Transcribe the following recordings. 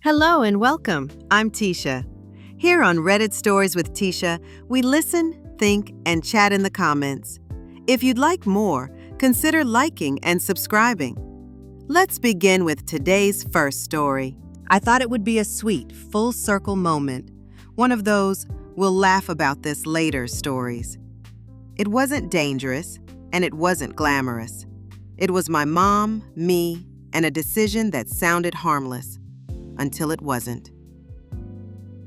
Hello and welcome. I'm Tisha. Here on Reddit Stories with Tisha, we listen, think, and chat in the comments. If you'd like more, consider liking and subscribing. Let's begin with today's first story. I thought it would be a sweet, full circle moment. One of those we'll laugh about this later stories. It wasn't dangerous, and it wasn't glamorous. It was my mom, me, and a decision that sounded harmless. Until it wasn't.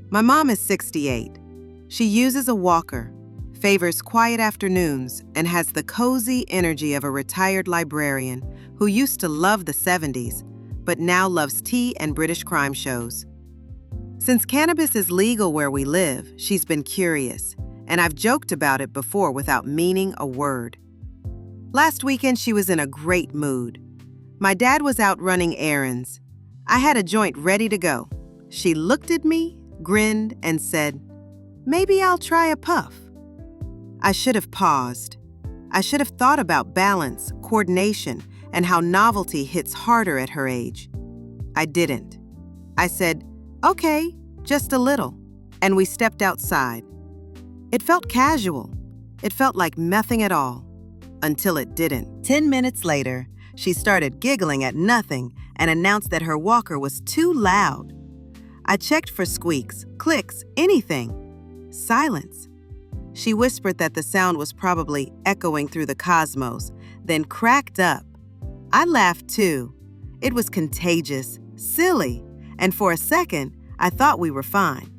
My mom is 68. She uses a walker, favors quiet afternoons, and has the cozy energy of a retired librarian who used to love the 70s, but now loves tea and British crime shows. Since cannabis is legal where we live, she's been curious, and I've joked about it before without meaning a word. Last weekend, she was in a great mood. My dad was out running errands. I had a joint ready to go. She looked at me, grinned, and said, "Maybe I'll try a puff." I should have paused. I should have thought about balance, coordination, and how novelty hits harder at her age. I didn't. I said, "Okay, just a little," and we stepped outside. It felt casual. It felt like nothing at all, until it didn't. 10 minutes later, she started giggling at nothing and announced that her walker was too loud. I checked for squeaks, clicks, anything. Silence. She whispered that the sound was probably echoing through the cosmos, then cracked up. I laughed too. It was contagious, silly, and for a second, I thought we were fine.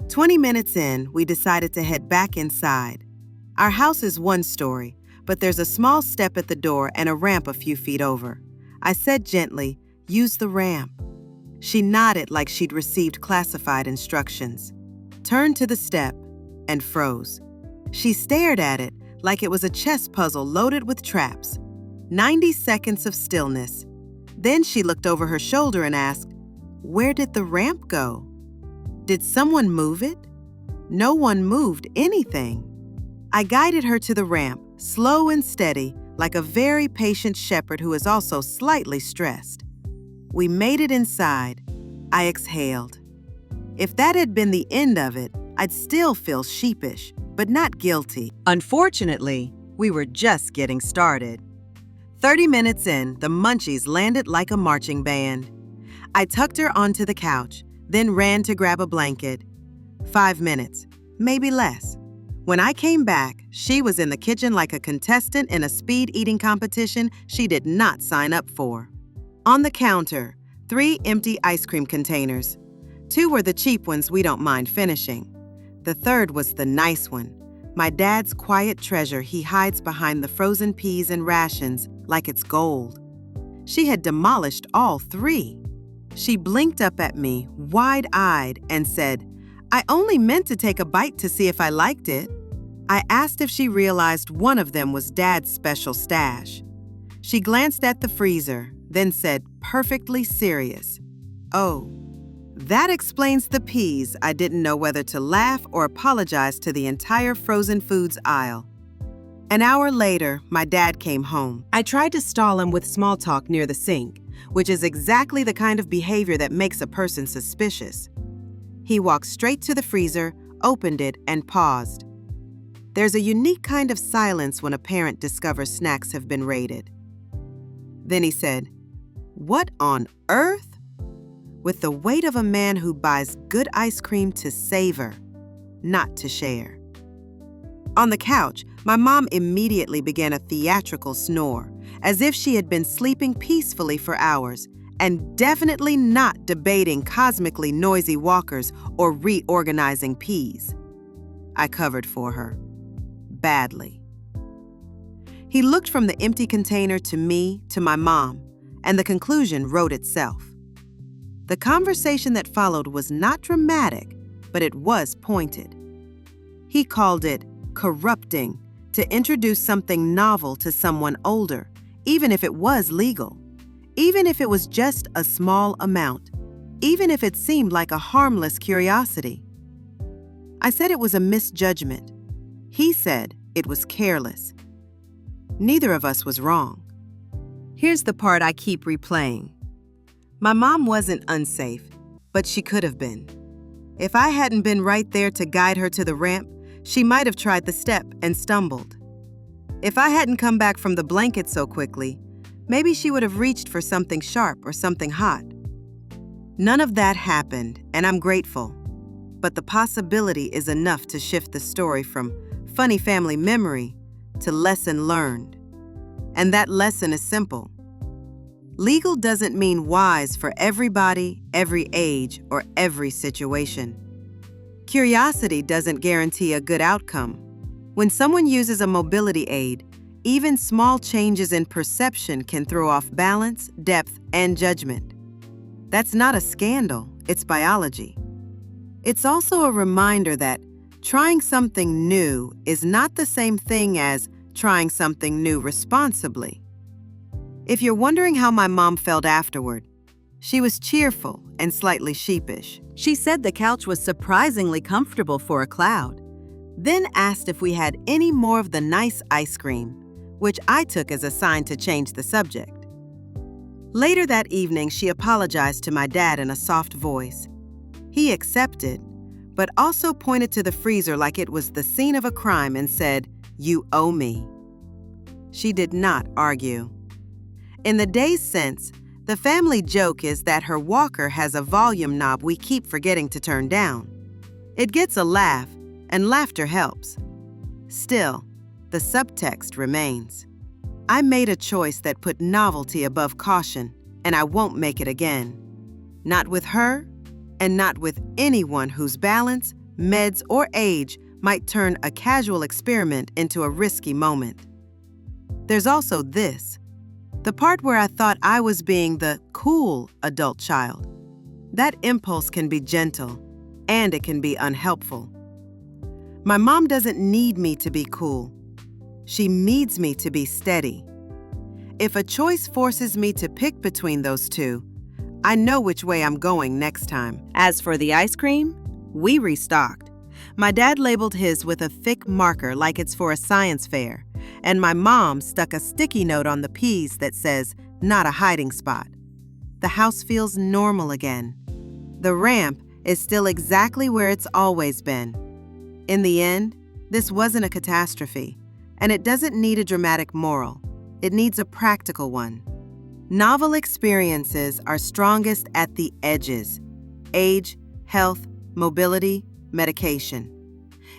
20 minutes in, we decided to head back inside. Our house is one story, but there's a small step at the door and a ramp a few feet over. I said gently, "Use the ramp." She nodded like she'd received classified instructions, turned to the step, and froze. She stared at it like it was a chess puzzle loaded with traps. 90 seconds of stillness. Then she looked over her shoulder and asked, "Where did the ramp go? Did someone move it?" No one moved anything. I guided her to the ramp, slow and steady, like a very patient shepherd who is also slightly stressed. We made it inside. I exhaled. If that had been the end of it, I'd still feel sheepish, but not guilty. Unfortunately, we were just getting started. 30 minutes in, the munchies landed like a marching band. I tucked her onto the couch, then ran to grab a blanket. 5 minutes, maybe less. When I came back, she was in the kitchen like a contestant in a speed eating competition she did not sign up for. On the counter, 3 empty ice cream containers. 2 were the cheap ones we don't mind finishing. The third was the nice one, my dad's quiet treasure he hides behind the frozen peas and rations like it's gold. She had demolished all 3. She blinked up at me, wide-eyed, and said, "I only meant to take a bite to see if I liked it." I asked if she realized one of them was Dad's special stash. She glanced at the freezer, then said, perfectly serious, "Oh, that explains the peas." I didn't know whether to laugh or apologize to the entire frozen foods aisle. An hour later, my dad came home. I tried to stall him with small talk near the sink, which is exactly the kind of behavior that makes a person suspicious. He walked straight to the freezer, opened it, and paused. There's a unique kind of silence when a parent discovers snacks have been raided. Then he said, "What on earth?" With the weight of a man who buys good ice cream to savor, not to share. On the couch, my mom immediately began a theatrical snore, as if she had been sleeping peacefully for hours, and definitely not debating cosmically noisy walkers or reorganizing peas. I covered for her. Badly. He looked from the empty container to me, to my mom, and the conclusion wrote itself. The conversation that followed was not dramatic, but it was pointed. He called it corrupting to introduce something novel to someone older, even if it was legal, even if it was just a small amount, even if it seemed like a harmless curiosity. I said it was a misjudgment. He said it was careless. Neither of us was wrong. Here's the part I keep replaying. My mom wasn't unsafe. but she could have been. If I hadn't been right there to guide her to the ramp, she might have tried the step and stumbled. If I hadn't come back from the blanket so quickly, maybe she would have reached for something sharp or something hot. None of that happened, and I'm grateful. But the possibility is enough to shift the story from funny family memory to lesson learned. And that lesson is simple. Legal doesn't mean wise for everybody, every age, or every situation. Curiosity doesn't guarantee a good outcome. When someone uses a mobility aid, even small changes in perception can throw off balance, depth, and judgment. That's not a scandal, it's biology. It's also a reminder that trying something new is not the same thing as trying something new responsibly. If you're wondering how my mom felt afterward, she was cheerful and slightly sheepish. She said the couch was surprisingly comfortable for a cloud, then asked if we had any more of the nice ice cream, which I took as a sign to change the subject. Later that evening, she apologized to my dad in a soft voice. He accepted, but also pointed to the freezer like it was the scene of a crime and said, "You owe me." She did not argue. In the days since, the family joke is that her walker has a volume knob we keep forgetting to turn down. It gets a laugh, and laughter helps. Still, the subtext remains. I made a choice that put novelty above caution, and I won't make it again. Not with her, and not with anyone whose balance, meds, or age might turn a casual experiment into a risky moment. There's also this, the part where I thought I was being the cool adult child. That impulse can be gentle, and it can be unhelpful. My mom doesn't need me to be cool. She needs me to be steady. If a choice forces me to pick between those two, I know which way I'm going next time. As for the ice cream, we restocked. My dad labeled his with a thick marker like it's for a science fair, and my mom stuck a sticky note on the peas that says, "Not a hiding spot." The house feels normal again. The ramp is still exactly where it's always been. In the end, this wasn't a catastrophe, and it doesn't need a dramatic moral. It needs a practical one. Novel experiences are strongest at the edges: age, health, mobility, medication.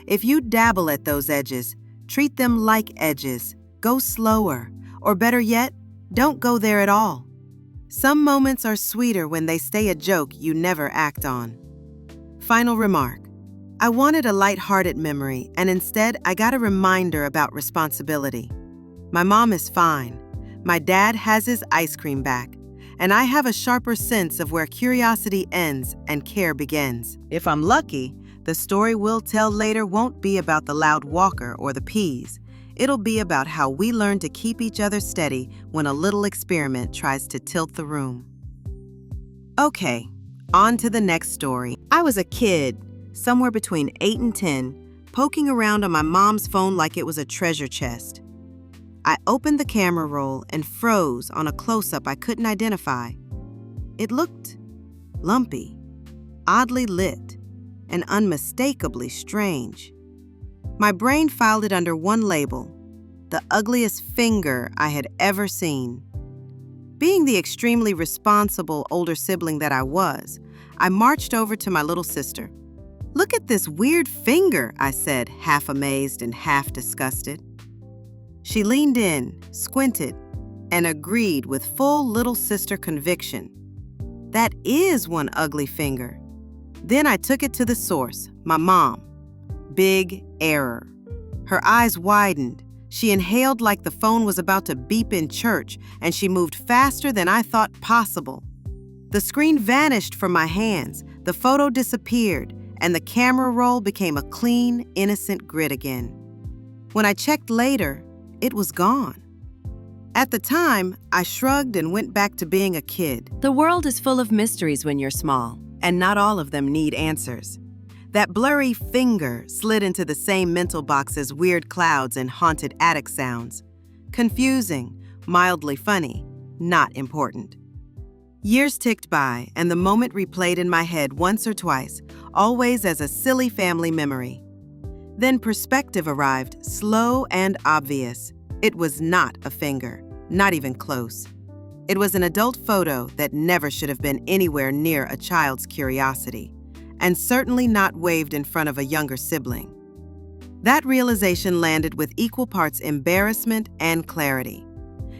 If you dabble at those edges, treat them like edges, go slower, or better yet, don't go there at all. Some moments are sweeter when they stay a joke you never act on. Final remark. I wanted a light-hearted memory, and instead I got a reminder about responsibility. My mom is fine. My dad has his ice cream back, and I have a sharper sense of where curiosity ends and care begins. If I'm lucky, the story we'll tell later won't be about the loud walker or the peas. It'll be about how we learn to keep each other steady when a little experiment tries to tilt the room. Okay, on to the next story. I was a kid, somewhere between 8 and 10, poking around on my mom's phone like it was a treasure chest. I opened the camera roll and froze on a close-up I couldn't identify. It looked lumpy, oddly lit, and unmistakably strange. My brain filed it under one label: the ugliest finger I had ever seen. Being the extremely responsible older sibling that I was, I marched over to my little sister. "Look at this weird finger," I said, half amazed and half disgusted. She leaned in, squinted, and agreed with full little sister conviction. "That is one ugly finger." Then I took it to the source, my mom. Big error. Her eyes widened. She inhaled like the phone was about to beep in church, and she moved faster than I thought possible. The screen vanished from my hands, the photo disappeared, and the camera roll became a clean, innocent grid again. When I checked later, it was gone. At the time, I shrugged and went back to being a kid. The world is full of mysteries when you're small, and not all of them need answers. That blurry finger slid into the same mental box as weird clouds and haunted attic sounds. Confusing, mildly funny, not important. Years ticked by, and the moment replayed in my head once or twice, always as a silly family memory. Then perspective arrived, slow and obvious. It was not a finger, not even close. It was an adult photo that never should have been anywhere near a child's curiosity, and certainly not waved in front of a younger sibling. That realization landed with equal parts embarrassment and clarity.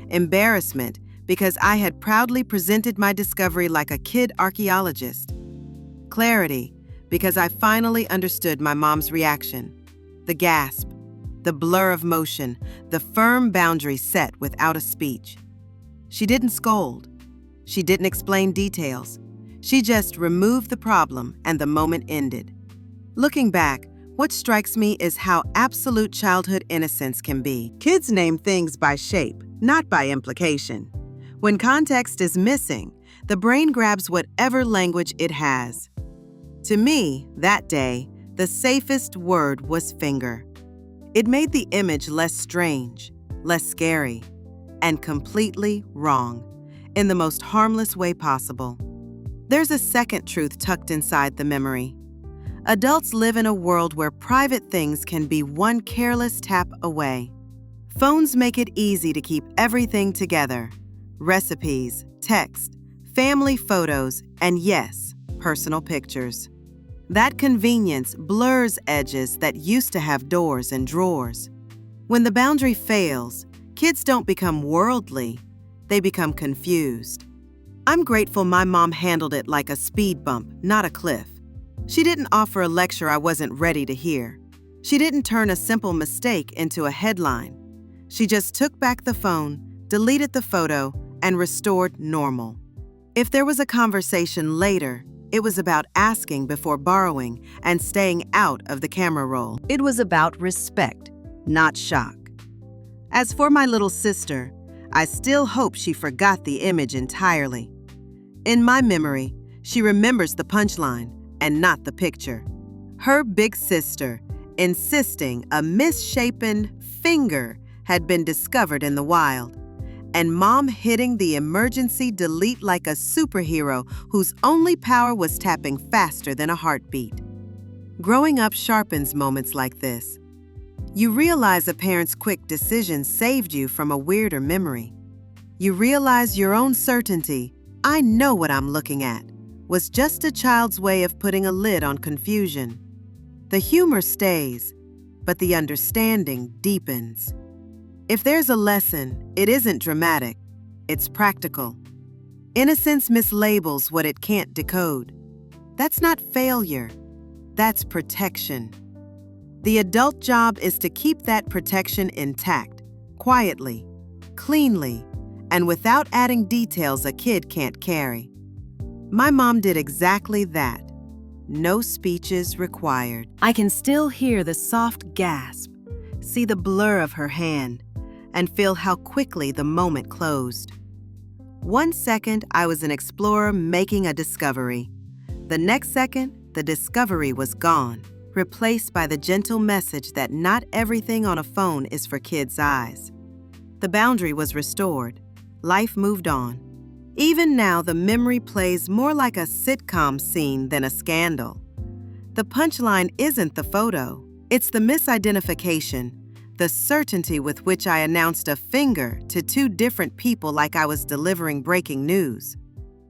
Embarrassment because I had proudly presented my discovery like a kid archaeologist. Clarity because I finally understood my mom's reaction. The gasp, the blur of motion, the firm boundary set without a speech. She didn't scold. She didn't explain details. She just removed the problem and the moment ended. Looking back, what strikes me is how absolute childhood innocence can be. Kids name things by shape, not by implication. When context is missing, the brain grabs whatever language it has. To me, that day, the safest word was finger. It made the image less strange, less scary, and completely wrong, in the most harmless way possible. There's a second truth tucked inside the memory. Adults live in a world where private things can be one careless tap away. Phones make it easy to keep everything together. Recipes, text, family photos, and yes, personal pictures. That convenience blurs edges that used to have doors and drawers. When the boundary fails, kids don't become worldly, they become confused. I'm grateful my mom handled it like a speed bump, not a cliff. She didn't offer a lecture I wasn't ready to hear. She didn't turn a simple mistake into a headline. She just took back the phone, deleted the photo, and restored normal. If there was a conversation later, it was about asking before borrowing and staying out of the camera roll. It was about respect, not shock. As for my little sister, I still hope she forgot the image entirely. In my memory, she remembers the punchline and not the picture. Her big sister insisting a misshapen finger had been discovered in the wild, and Mom hitting the emergency delete like a superhero whose only power was tapping faster than a heartbeat. Growing up sharpens moments like this. You realize a parent's quick decision saved you from a weirder memory. You realize your own certainty, I know what I'm looking at, was just a child's way of putting a lid on confusion. The humor stays, but the understanding deepens. If there's a lesson, it isn't dramatic, it's practical. Innocence mislabels what it can't decode. That's not failure, that's protection. The adult job is to keep that protection intact, quietly, cleanly, and without adding details a kid can't carry. My mom did exactly that. No speeches required. I can still hear the soft gasp, see the blur of her hand, and feel how quickly the moment closed. 1 second, I was an explorer making a discovery. The next second, the discovery was gone, replaced by the gentle message that not everything on a phone is for kids' eyes. The boundary was restored. Life moved on. Even now, the memory plays more like a sitcom scene than a scandal. The punchline isn't the photo, it's the misidentification, the certainty with which I announced a finger to two different people like I was delivering breaking news.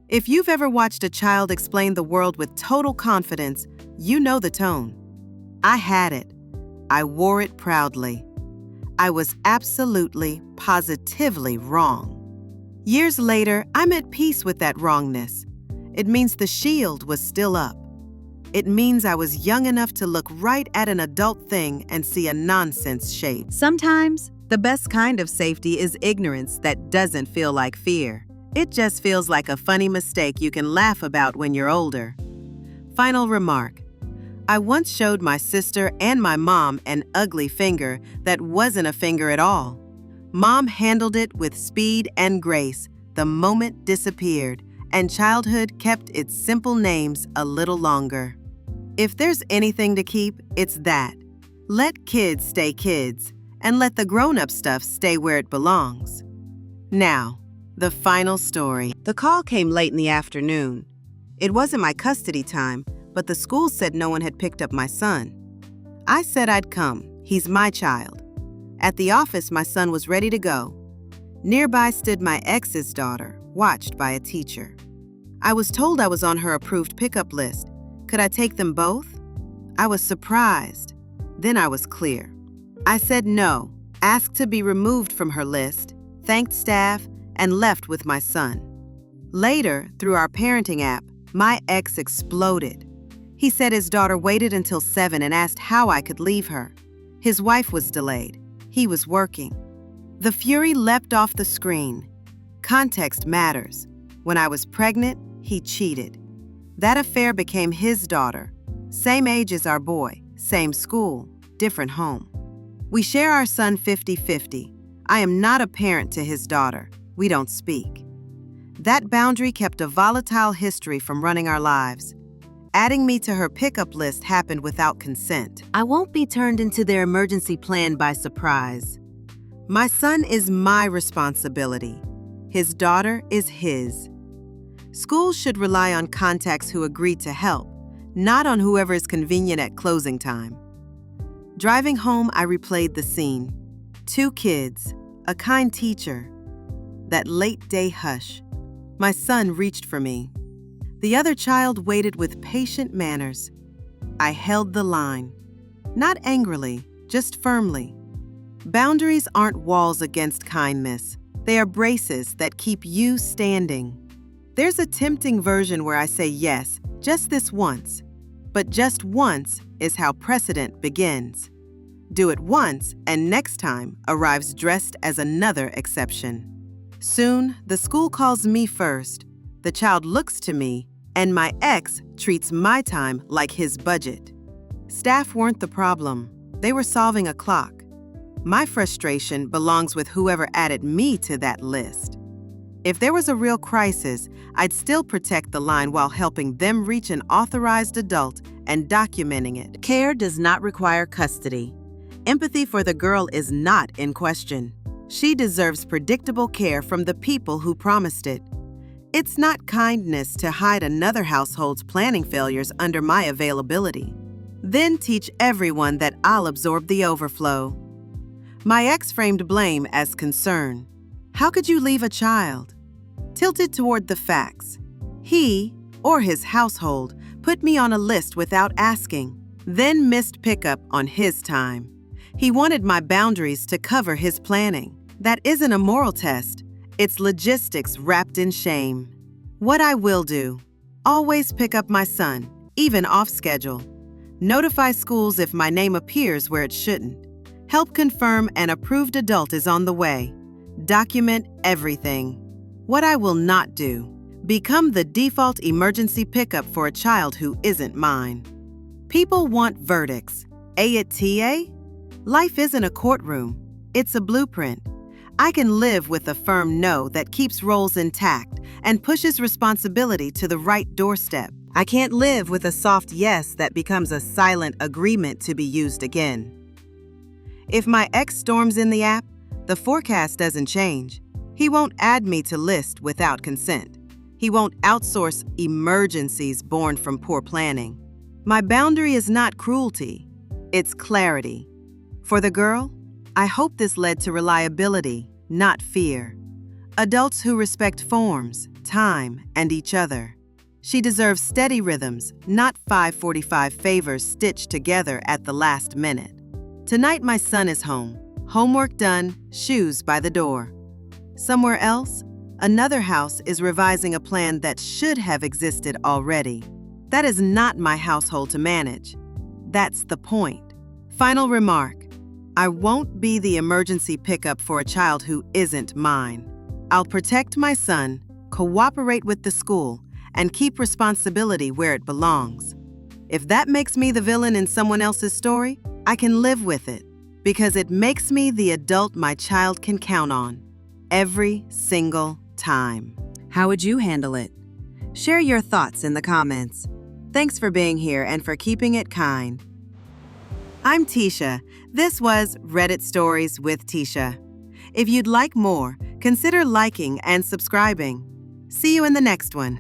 If you've ever watched a child explain the world with total confidence, you know the tone. I had it. I wore it proudly. I was absolutely, positively wrong. Years later, I'm at peace with that wrongness. It means the shield was still up. It means I was young enough to look right at an adult thing and see a nonsense shape. Sometimes, the best kind of safety is ignorance that doesn't feel like fear. It just feels like a funny mistake you can laugh about when you're older. Final remark. I once showed my sister and my mom an ugly finger that wasn't a finger at all. Mom handled it with speed and grace. The moment disappeared, and childhood kept its simple names a little longer. If there's anything to keep, it's that. Let kids stay kids, and let the grown-up stuff stay where it belongs. Now, The final story. The call came late in the afternoon. It wasn't my custody time, but the school said no one had picked up my son. I said I'd come. He's my child. At the office, my son was ready to go. Nearby stood my ex's daughter, watched by a teacher. I was told I was on her approved pickup list. Could I take them both? I was surprised. Then I was clear. I said no, asked to be removed from her list, thanked staff, and left with my son. Later, through our parenting app, my ex exploded. He said his daughter waited until 7 and asked how I could leave her. His wife was delayed. He was working. The fury leapt off the screen. Context matters. When I was pregnant, he cheated. That affair became his daughter. Same age as our boy, same school, different home. We share our son 50-50. I am not a parent to his daughter. We don't speak. That boundary kept a volatile history from running our lives. Adding me to her pickup list happened without consent. I won't be turned into their emergency plan by surprise. My son is my responsibility. His daughter is his. Schools should rely on contacts who agree to help, not on whoever is convenient at closing time. Driving home, I replayed the scene. 2 kids, a kind teacher. That late day hush. My son reached for me. The other child waited with patient manners. I held the line. Not angrily, just firmly. Boundaries aren't walls against kindness. They are braces that keep you standing. There's a tempting version where I say yes, just this once. But just once is how precedent begins. Do it once, and next time arrives dressed as another exception. Soon, the school calls me first. The child looks to me, and my ex treats my time like his budget. Staff weren't the problem. They were solving a clock. My frustration belongs with whoever added me to that list. If there was a real crisis, I'd still protect the line while helping them reach an authorized adult and documenting it. Care does not require custody. Empathy for the girl is not in question. She deserves predictable care from the people who promised it. It's not kindness to hide another household's planning failures under my availability. Then teach everyone that I'll absorb the overflow. My ex framed blame as concern. How could you leave a child? Tilted toward the facts. He, or his household, put me on a list without asking, then missed pickup on his time. He wanted my boundaries to cover his planning. That isn't a moral test. It's logistics wrapped in shame. What I will do: always pick up my son, even off schedule. Notify schools if my name appears where it shouldn't. Help confirm an approved adult is on the way. Document everything. What I will not do: become the default emergency pickup for a child who isn't mine. People want verdicts. Aita? Life isn't a courtroom. It's a blueprint. I can live with a firm no that keeps roles intact and pushes responsibility to the right doorstep. I can't live with a soft yes that becomes a silent agreement to be used again. If my ex storms in the app, the forecast doesn't change. He won't add me to list without consent. He won't outsource emergencies born from poor planning. My boundary is not cruelty. It's clarity. For the girl, I hope this led to reliability, not fear. Adults who respect forms, time, and each other. She deserves steady rhythms, not 5:45 favors stitched together at the last minute. Tonight my son is home. Homework done, shoes by the door. Somewhere else, another house is revising a plan that should have existed already. That is not my household to manage. That's the point. Final remark. I won't be the emergency pickup for a child who isn't mine. I'll protect my son, cooperate with the school, and keep responsibility where it belongs. If that makes me the villain in someone else's story, I can live with it, because it makes me the adult my child can count on, every single time. How would you handle it? Share your thoughts in the comments. Thanks for being here and for keeping it kind. I'm Tisha. This was Reddit Stories with Tisha. If you'd like more, Consider liking and subscribing. See you in the next one.